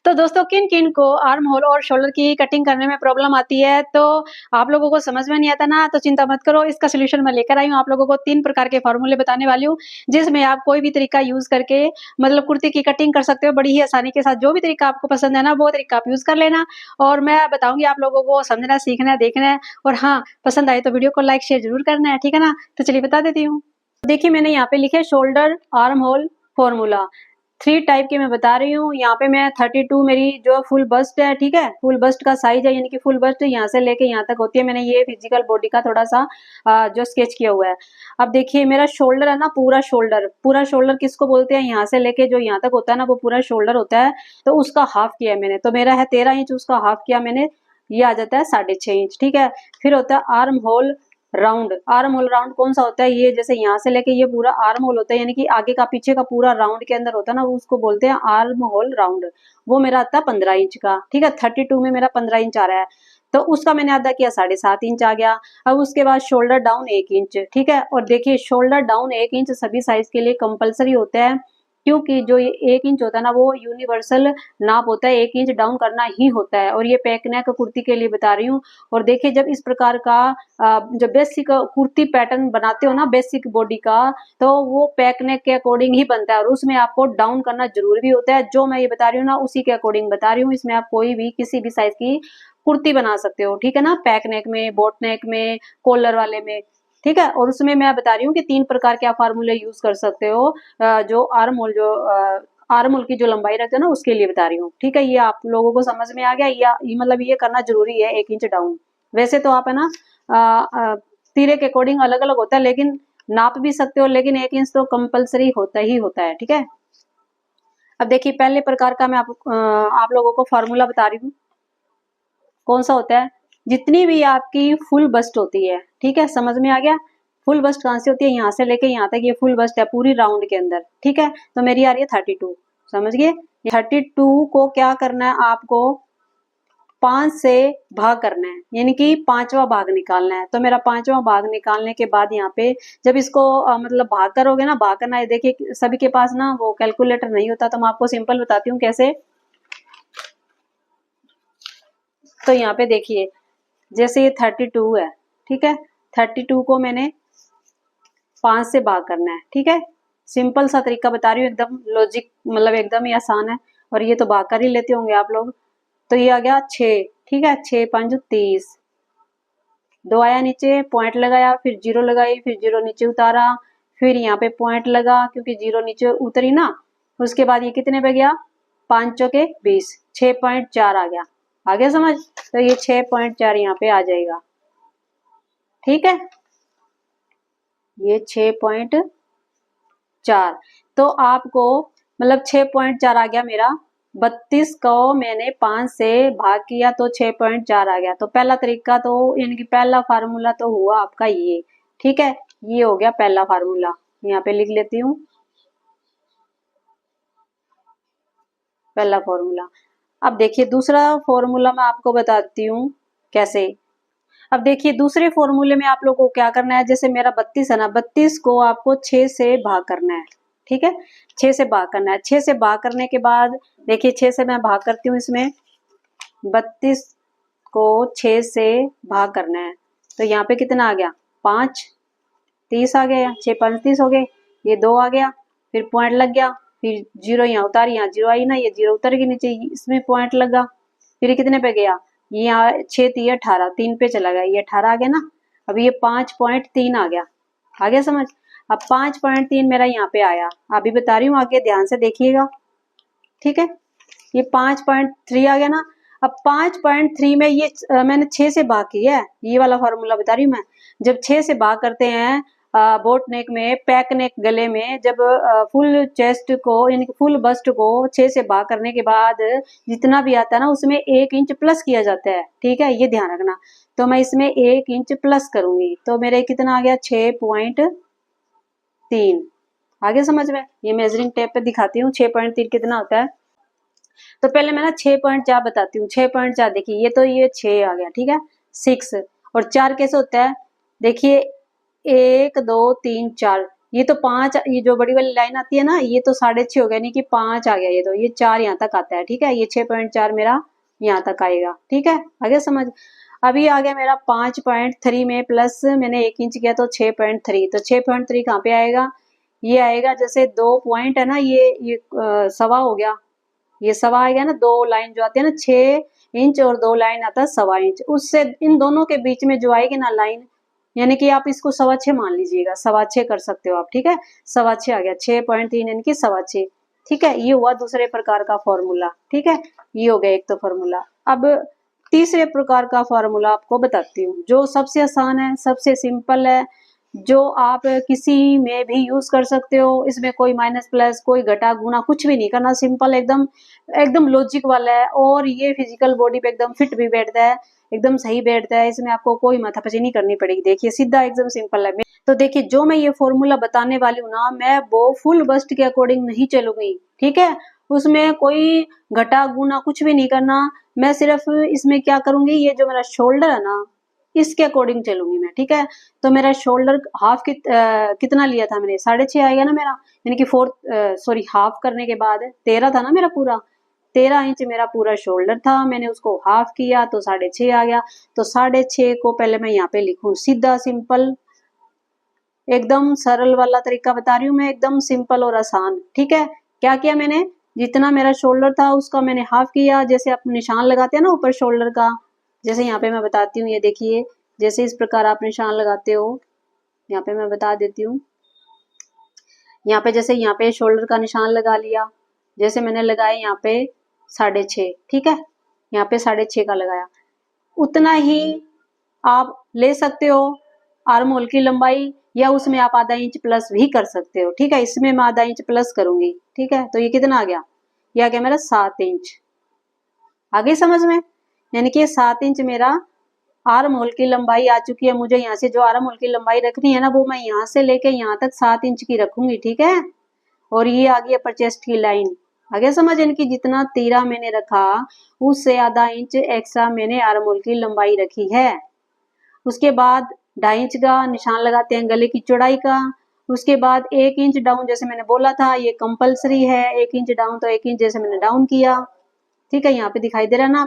तो दोस्तों किन किन को आर्म होल और शोल्डर की कटिंग करने में प्रॉब्लम आती है, तो आप लोगों को समझ में नहीं आता ना, तो चिंता मत करो, इसका सोल्यूशन मैं लेकर आई हूँ। आप लोगों को 3 प्रकार के फॉर्मूले बताने वाली हूँ, जिसमें आप कोई भी तरीका यूज करके मतलब कुर्ती की कटिंग कर सकते हो बड़ी ही आसानी के साथ। जो भी तरीका आपको पसंद है ना, वो तरीका आप यूज कर लेना और मैं बताऊंगी आप लोगों को समझना, सीखना है, देखना है। और हाँ, पसंद आए तो वीडियो को लाइक शेयर जरूर करना है, ठीक है ना। तो चलिए बता देती हूँ। देखिए मैंने यहाँ पे लिखे shoulder arm hole formula 3 type के मैं बता रही हूँ। यहाँ पे मैं 32 मेरी जो फुल बस्ट है, ठीक है, फुल बस्ट का साइज है, यानी कि फुल बस्ट यहाँ से लेके यहाँ तक होती है। मैंने ये फिजिकल बॉडी का थोड़ा सा जो स्केच किया हुआ है। अब देखिए मेरा शोल्डर है ना, पूरा शोल्डर किसको बोलते हैं, यहाँ से लेके जो यहाँ तक होता है ना, वो पूरा शोल्डर होता है। तो उसका हाफ किया है मैंने, तो मेरा है 13 इंच, उसका हाफ किया मैंने, ये आ जाता है 6.5 इंच, ठीक है। फिर होता है arm hole round. Arm hole round कौन सा होता है, ये जैसे यहाँ से लेके ये पूरा आर्म होल होता है, यानी कि आगे का पीछे का पूरा राउंड के अंदर होता है ना, उसको बोलते हैं आर्म होल राउंड। वो मेरा आता है 15 इंच का, ठीक है। 32 में मेरा 15 इंच आ रहा है, तो उसका मैंने आधा किया 7.5 इंच आ गया। अब उसके बाद शोल्डर डाउन 1 इंच, ठीक है। और देखिए शोल्डर डाउन 1 इंच सभी साइज के लिए कंपलसरी होता है, क्योंकि जो ये 1 इंच होता है ना, वो यूनिवर्सल नाप होता है, 1 इंच डाउन करना ही होता है। और ये पैक नेक कुर्ती के लिए बता रही हूँ। और देखिए जब इस प्रकार का जो बेसिक कुर्ती पैटर्न बनाते हो ना, बेसिक बॉडी का, तो वो पैक नेक के अकॉर्डिंग ही बनता है, और उसमें आपको डाउन करना जरूरी भी होता है। जो मैं ये बता रही हूँ ना, उसी के अकॉर्डिंग बता रही हूँ। इसमें आप कोई भी किसी भी साइज की कुर्ती बना सकते हो, ठीक है ना, पैक नेक में, बोट नेक में, कॉलर वाले में, ठीक है। और उसमें मैं बता रही हूँ कि 3 प्रकार के आप फार्मूले यूज कर सकते हो। जो आर्म होल की जो लंबाई रखते हो ना, उसके लिए बता रही हूँ, ठीक है। ये आप लोगों को समझ में आ गया, या ये मतलब ये करना जरूरी है 1 इंच डाउन। वैसे तो आप है ना तीरे के अकॉर्डिंग अलग अलग होता है, लेकिन नाप भी सकते हो, लेकिन 1 इंच तो कंपलसरी होता ही होता है, ठीक है। अब देखिए पहले प्रकार का मैं आप लोगों को फॉर्मूला बता रही हूँ, कौन सा होता है। जितनी भी आपकी फुल बस्ट होती है, ठीक है, समझ में आ गया। फुल बस्ट कहाँ से होती है, यहाँ से लेके यहाँ तक ये फुल बस्ट है पूरी राउंड के अंदर, ठीक है। तो मेरी आ रही है 32, समझ गए। 32 को क्या करना है आपको, 5 से भाग करना है, यानी कि 5वां भाग निकालना है। तो मेरा 5वां भाग निकालने के बाद यहाँ पे जब इसको मतलब भाग करोगे ना, भाग करना है, देखिए सभी के पास ना वो कैलकुलेटर नहीं होता, तो मैं आपको सिंपल बताती हूँ कैसे। तो यहाँ पे देखिए जैसे ये 32 है, ठीक है, 32 को मैंने 5 से भाग करना है, ठीक है। सिंपल सा तरीका बता रही हूँ, एकदम लॉजिक, मतलब एकदम ही आसान है। और ये तो भाग कर ही लेते होंगे आप लोग। तो ये आ गया 6, ठीक है, 6 5 30, 2 आया नीचे, पॉइंट लगाया, फिर 0 लगाई, फिर 0 नीचे उतारा, फिर यहाँ पे पॉइंट लगा, क्योंकि 0 नीचे उतरी ना। उसके बाद ये कितने पे गया, 5 चौके 20, 6.4 आ गया। आ गया समझ। तो ये 6.4 यहाँ पे आ जाएगा, ठीक है, ये 6.4। तो आपको मतलब 6.4 आ गया मेरा। 32 को मैंने 5 से भाग किया तो 6.4 आ गया। तो पहला तरीका तो यानी कि पहला फार्मूला तो हुआ आपका ये, ठीक है। ये हो गया पहला फार्मूला, यहाँ पे लिख लेती हूँ पहला फॉर्मूला। अब देखिए दूसरा फॉर्मूला मैं आपको बताती हूँ कैसे। अब देखिए दूसरे फॉर्मूले में आप लोगों को क्या करना है, जैसे मेरा 32 है ना, 32 को आपको 6 से भाग करना है, ठीक है, 6 से भाग करना है। 6 से भाग करने के बाद देखिए 6 से मैं भाग करती हूँ इसमें, 32 को 6 से भाग करना है। तो यहाँ पे कितना आ गया, 5 30 आ गया, 6 5 30 हो गए, ये 2 आ गया, फिर पॉइंट लग गया, फिर 0 यहाँ उतारी, यहाँ 0 आई ना, ये 0 उतर गई नीचे, इसमें पॉइंट लगा, फिर कितने पे गया, ये यहाँ 6 3 18, 3 पे चला गया, ये 18 आ गया ना। अब ये 5.3 आ गया समझ। अब 5.3 मेरा यहाँ पे आया, अभी बता रही हूँ, आगे ध्यान से देखिएगा, ठीक है। ये 5.3 आ गया ना। अब 5.3 में ये मैंने 6 से भाग किया है, ये वाला फॉर्मूला बता रही हूँ मैं। जब 6 से भाग करते हैं बोट नेक में, पैक नेक गले में, जब फुल चेस्ट को यानी कि फुल बस्ट को 6 से भाग करने के बाद जितना भी आता है ना, उसमें 1 इंच प्लस किया जाता है, ठीक है, ये ध्यान रखना। तो मैं इसमें 1 इंच प्लस करूंगी, तो मेरे कितना आ गया, 6.3। आगे समझ में, ये मेजरिंग टेप पे दिखाती हूँ 6.3 कितना होता है। तो पहले मैं ना 6.4 बताती हूँ। 6.4 देखिए, ये 6 आ गया, ठीक है, 6। और 4 कैसे होता है, देखिए 1 2 3 4, ये तो 5, ये जो बड़ी वाली लाइन आती है ना, ये तो 6.5 हो गया, यानी कि 5 आ गया, ये तो ये 4 यहाँ तक आता है, ठीक है। ये 6.4 मेरा यहाँ तक आएगा, ठीक है, आगे समझ। अभी आ गया मेरा 5.3 में प्लस मैंने 1 इंच किया तो 6.3, तो 6.3 कहाँ पे आएगा, ये आएगा जैसे 2 पॉइंट है ना, ये सवा हो गया, ये सवा आ गया ना, 2 लाइन जो आती है ना 6 इंच और 2 लाइन आता है 1.25 इंच, उससे इन दोनों के बीच में जो आएगी ना लाइन, यानी कि आप इसको 6.25 मान लीजिएगा, 6.25 कर सकते हो आप, ठीक है। 6.25 आ गया, 6.3 यानी कि 6.25, ठीक है। ये हुआ दूसरे प्रकार का फॉर्मूला, ठीक है, ये हो गया एक तो फॉर्मूला। अब तीसरे प्रकार का फॉर्मूला आपको बताती हूँ, जो सबसे आसान है, सबसे सिंपल है, जो आप किसी में भी यूज कर सकते हो। इसमें कोई माइनस प्लस, कोई घटा गुणा कुछ भी नहीं करना, सिंपल एकदम, एकदम लॉजिक वाला है, और ये फिजिकल बॉडी पे एकदम फिट भी बैठता है, एकदम सही बैठता है, इसमें आपको कोई माथापच्ची नहीं करनी पड़ेगी। देखिए सीधा एकदम सिंपल है। तो देखिए जो मैं ये फॉर्मूला बताने वाली हूँ ना, मैं वो फुल बस्ट के अकॉर्डिंग नहीं चलूंगी, ठीक है। उसमें कोई घटा गुना कुछ भी नहीं करना, मैं सिर्फ इसमें क्या करूंगी, ये जो मेरा शोल्डर है ना, इसके अकॉर्डिंग चलूंगी मैं, ठीक है। तो मेरा शोल्डर हाफ कितना लिया था मैंने, 6.5 आएगा ना मेरा, यानी कि सॉरी हाफ करने के बाद 13 था ना मेरा पूरा, 13 इंच मेरा पूरा शोल्डर था, मैंने उसको हाफ किया तो 6.5 आ गया। तो 6.5 को पहले मैं यहाँ पे लिखूं, सीधा सिंपल एकदम सरल वाला तरीका बता रही हूँ मैं, एकदम सिंपल और आसान, ठीक है। क्या किया मैंने, जितना मेरा शोल्डर था उसका मैंने हाफ किया, जैसे आप निशान लगाते हैं ना ऊपर शोल्डर का, जैसे यहाँ पे मैं बताती हूँ, ये देखिए जैसे इस प्रकार आप निशान लगाते हो, यहाँ पे मैं बता देती हूँ, यहाँ पे जैसे यहाँ पे शोल्डर का निशान लगा लिया, जैसे मैंने लगाया यहाँ पे 6.5, ठीक है, यहाँ पे 6.5 का लगाया, उतना ही आप ले सकते हो आर्म होल की लंबाई, या उसमें आप आधा इंच प्लस भी कर सकते हो, ठीक है। इसमें मैं आधा इंच प्लस करूंगी, ठीक है। तो ये कितना आ गया, ये आ गया मेरा 7 इंच, आगे समझ में, यानी कि 7 इंच मेरा आर्म होल की लंबाई आ चुकी है। मुझे यहाँ से जो आर्म होल की लंबाई रखनी है ना, वो मैं यहाँ से लेके यहाँ तक 7 इंच की रखूंगी, ठीक है। और ये आ गई अपर चेस्ट की लाइन, आगे समझ, इनकी जितना तीरा मैंने रखा उससे आधा इंच एक्स्ट्रा मैंने आर्म होल की लंबाई रखी है। उसके बाद 2.5 इंच का निशान लगाते हैं गले की चौड़ाई का। उसके बाद 1 इंच डाउन, जैसे मैंने बोला था ये कंपलसरी है, 1 इंच डाउन, तो 1 इंच जैसे मैंने डाउन किया, ठीक है। यहाँ पे दिखाई दे रहा है ना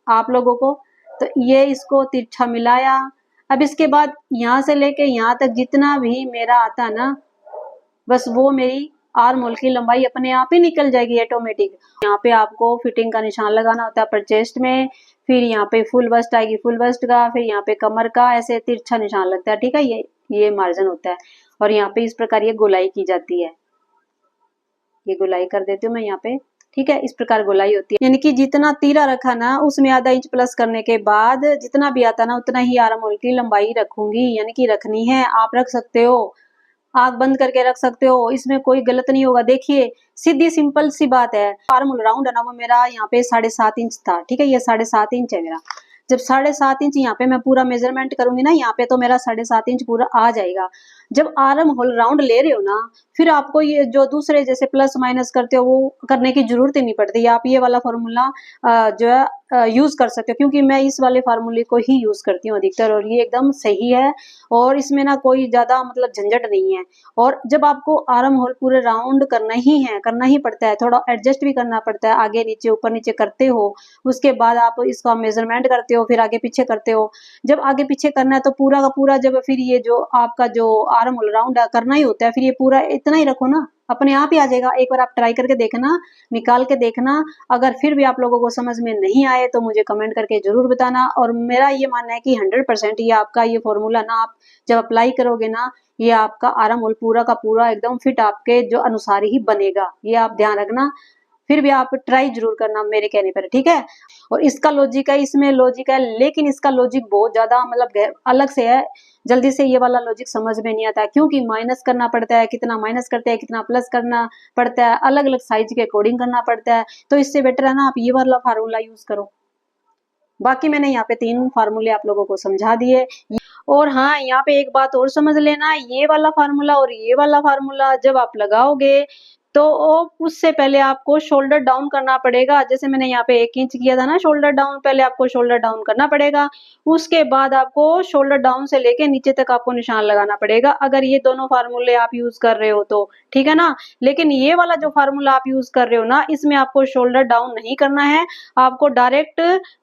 आप लोगों को, तो ये इसको तिरछा मिलाया। अब इसके बाद यहाँ से लेके यहाँ तक जितना भी मेरा आता है ना, बस वो मेरी आर्म होल की लंबाई अपने आप ही निकल जाएगी ऑटोमेटिक। यहाँ पे आपको फिटिंग का निशान लगाना होता है अपर चेस्ट में, फिर यहाँ पे फुल बस्ट आएगी, फुल बस्ट का, फिर यहाँ पे कमर का ऐसे तिरछा निशान लगता है, ठीक है। ये मार्जिन होता है, और यहाँ पे इस प्रकार ये गोलाई की जाती है, ये गोलाई कर देती हूँ मैं यहाँ पे, ठीक है। इस प्रकार गोलाई होती है, यानी कि जितना तीरा रखा ना उसमें आधा इंच प्लस करने के बाद जितना भी आता ना उतना ही आर्म होल की लंबाई रखूंगी, यानी कि रखनी है। आप रख सकते हो, आंख बंद करके रख सकते हो, इसमें कोई गलत नहीं होगा। देखिए सीधी सिंपल सी बात है, आर्म होल राउंड है ना, वो मेरा यहाँ पे 7.5 इंच था, ठीक है, ये 7.5 इंच है मेरा। जब 7.5 इंच यहाँ पे मैं पूरा मेजरमेंट करूंगी ना, यहाँ पे तो मेरा 7.5 इंच पूरा आ जाएगा। जब आर्म होल राउंड ले रहे हो ना, फिर आपको ये जो दूसरे जैसे प्लस माइनस करते हो वो करने की जरूरत ही नहीं पड़ती, आप ये वाला फॉर्मूला जो है यूज कर सकते हो, क्योंकि मैं इस वाले फार्मूले को ही यूज करती हूँ अधिकतर, और ये एकदम सही है, और इसमें ना कोई ज्यादा मतलब झंझट नहीं है। और जब आपको आर्म होल पूरे राउंड करना ही है, करना ही पड़ता है, थोड़ा एडजस्ट भी करना पड़ता है, आगे नीचे ऊपर नीचे करते हो, उसके बाद आप इसका मेजरमेंट करते हो, फिर आगे पीछे करते हो। जब आगे पीछे करना है तो पूरा का पूरा, जब फिर ये जो आपका जो आर्म होल राउंड करना ही होता है, फिर ये पूरा इतना ही रखो ना, अपने आप ही आ जाएगा। एक बार आप ट्राई करके देखना, निकाल के देखना। अगर फिर भी आप लोगों को समझ में नहीं आए तो मुझे कमेंट करके जरूर बताना। और मेरा ये मानना है कि 100% ये आपका ये फॉर्मूला ना आप जब अप्लाई करोगे ना, ये आपका आर्म होल पूरा का पूरा एकदम फिट आपके जो अनुसार ही बनेगा, ये आप ध्यान रखना। फिर भी आप ट्राई जरूर करना मेरे कहने पर, ठीक है। और इसका लॉजिक है, इसमें लॉजिक है, लेकिन इसका लॉजिक बहुत ज्यादा मतलब अलग से है। जल्दी से ये वाला लॉजिक समझ में नहीं आता, क्योंकि माइनस करना पड़ता है, कितना माइनस करते हैं, कितना प्लस करना पड़ता है, अलग अलग साइज के अकॉर्डिंग करना पड़ता है। तो इससे बेटर है ना आप ये वाला फार्मूला यूज करो। बाकी मैंने यहाँ पे 3 फार्मूले आप लोगों को समझा दिए। और हाँ, यहाँ पे एक बात और समझ लेना, ये वाला फार्मूला और ये वाला फार्मूला जब आप लगाओगे तो उससे पहले आपको शोल्डर डाउन करना पड़ेगा। जैसे मैंने यहाँ पे 1 इंच किया था ना शोल्डर डाउन, पहले आपको शोल्डर डाउन करना पड़ेगा। उसके बाद आपको शोल्डर डाउन से लेके नीचे तक आपको निशान लगाना पड़ेगा, अगर ये दोनों फार्मूले आप यूज़ कर रहे हो तो, ठीक है ना? लेकिन ये वाला जो फार्मूला आप यूज़ कर रहे हो ना, इसमें आपको शोल्डर डाउन नहीं करना है, आपको डायरेक्ट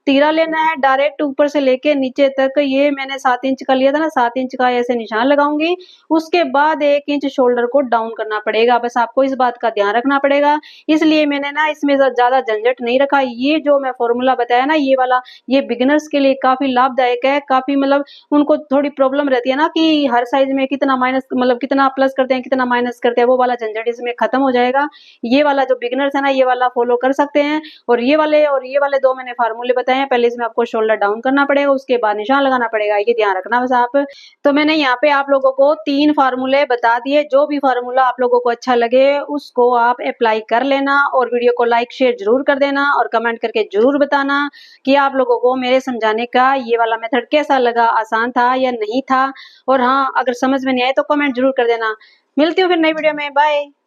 तीरा लेना है, डायरेक्ट ऊपर से लेके नीचे तक। ये मैंने 7 इंच का लिया था ना, 7 इंच का ऐसे निशान लगाऊँगी, उसके बाद 1 इंच शोल्डर को डाउन करना पड़ेगा। बस आपको इस बात का ध्यान रखना पड़ेगा, इसलिए मैंने ना इसमें ज़्यादा झंझट नहीं रखा। ये जो मैं फ़ॉर्मूला बताया ना ये वाला, ये बिगिनर्स के लिए काफ़ी लाभदायक है, काफ़ी मतलब उनको थोड़ी प्रॉब्लम रहती है ना कि हर साइज़ में कितना माइनस मतलब कितना प्लस करते हैं, कितना माइनस करते हैं, वो वाला झंझट इसमें खत्म हो जाएगा। ये वाला जो बिगिनर्स है ना, ये वाला फ़ॉलो कर सकते हैं। और ये वाले 2 मैंने फ़ॉर्मूले बताए हैं, पहले इसमें आपको शोल्डर डाउन करना पड़ेगा, उसके बाद निशान लगाना पड़ेगा, ये ध्यान रखना बस आप। तो मैंने यहाँ पे आप लोगों को 3 फ़ॉर्मूले बता दिए, जो भी फ़ॉर्मूला आप लोगों को अच्छा लगे उसको आप अप्लाई कर लेना, और वीडियो को लाइक शेयर ज़रूर कर देना, और कमेंट करके ज़रूर बताना कि आप लोगों को मेरे समझाने का ये वाला मेथड कैसा लगा, आसान था या नहीं था। और हाँ, अगर समझ में नहीं आए तो कमेंट ज़रूर कर देना। मिलती हूँ फिर नई वीडियो में, बाय।